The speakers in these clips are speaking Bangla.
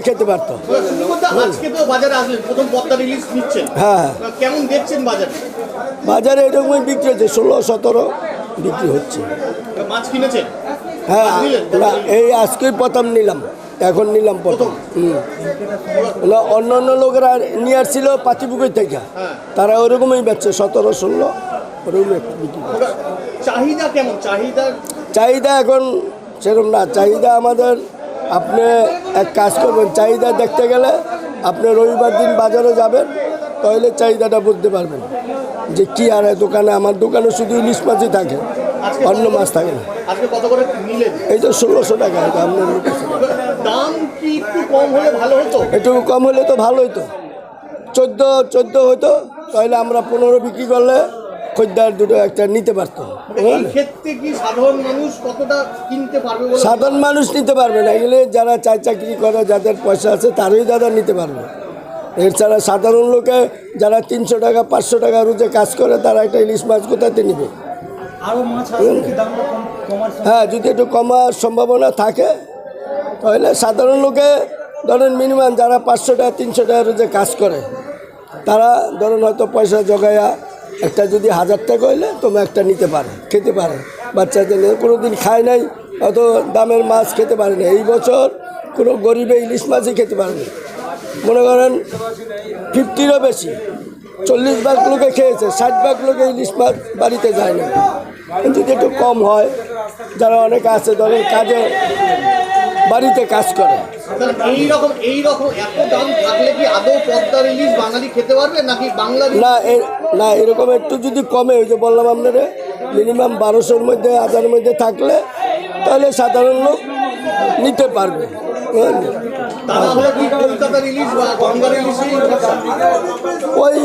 খেতে পারতো। আজকে তো বাজারে আসলেন, প্রথম পদ্মার ইলিশ নিচ্ছেন, হ্যাঁ, কেমন দেখছেন বাজারে? বাজারে এরকমই বিক্রি হচ্ছে, 16-17 বিক্রি হচ্ছে। মাছ কিনেছেন? হ্যাঁ, না এই আজকেই প্রথম নিলাম, এখন নিলাম প্রথম। না অন্য অন্য লোকেরা নিয়ে আসছিল পাতিপুকুর থেকে, তারা ওরকমই বেচছে 17-16 ওরকম বিক্রি করছে। চাহিদা কেমন? চাহিদা এখন সেরকম না, চাহিদা আমাদের, আপনি এক কাজ করবেন, চাহিদা দেখতে গেলে আপনি রবিবার দিন বাজারে যাবেন, তাহলে চাহিদাটা বুঝতে পারবেন যে কি আর দোকানে, আমার দোকানে শুধু ইলিশ মাছই থাকে, অন্য মাছ থাকে না। আজকে কত করে নিলেন? এই তো 1600 টাকা। আপনার দাম কি একটু কম হলে ভালো হতো? একটু কম হলে তো ভালো হতো, 14 হতো, তাহলে আমরা 15 বিক্রি করলে খদ্দার দুটো একটা নিতে পারতো। এই ক্ষেত্রে কি সাধারণ মানুষ কতটা কিনতে পারবে? সাধারণ মানুষ নিতে পারবে না, এগুলো যারা চাকরি করে, যাদের পয়সা আছে তারাই দাদা নিতে পারবে। এছাড়া সাধারণ লোকে যারা 300 টাকা 500 টাকা রোজে কাজ করে, তারা একটা ইলিশ মাছ কোথাতে নেবে? হ্যাঁ, যদি একটু কমার সম্ভাবনা থাকে তাহলে সাধারণ লোকে ধরেন মিনিমাম যারা 500 টাকা 300 টাকা রোজে কাজ করে, তারা ধরেন হয়তো পয়সা জোগায়া একটা যদি 1000 টাকা হইলে তুমি একটা নিতে পারে, খেতে পারে। বাচ্চাদের কোনো দিন খায় নাই, অত দামের মাছ খেতে পারে না। এই বছর কোনো গরিবে ইলিশ মাছই খেতে পারে না। মনে করেন 50-এরও বেশি, 40 ভাগ লোকে খেয়েছে, 60 ভাগ লোকে ইলিশ মাছ বাড়িতে যায় না। যদি একটু কম হয়, যারা অনেকে আছে ধরেন কাজে বাড়িতে কাজ করে, এইরকম এত দাম থাকলে কি আদৌ পদ্মার ইলিশ বাঙালি খেতে পারবে নাকি বাংলা? না এরকম একটু যদি কমে, ওই যে বললাম আপনারা মিনিমাম 1200-র মধ্যে 1000-এর মধ্যে থাকলে, তাহলে সাধারণ লোক নিতে পারবে। ওই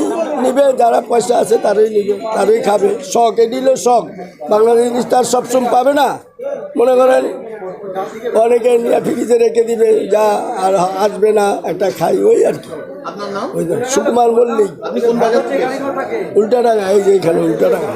নিবে যারা পয়সা আছে তারাই নিবে, তারাই খাবে। শখ, এ দিলেও শখ, বাংলার ইলিশ তার সবসময় পাবে না। মনে করেন অনেকে নিয়ে ফ্রিজে রেখে দিবে, যা আর আসবে না, একটা খাই, ওই আর কি। আপনার নাম? সুকুমার মল্লিক, আপনি কোন বাজার থেকে? উল্টাডাঙ্গা, এই যে এখানে উল্টাডাঙ্গা।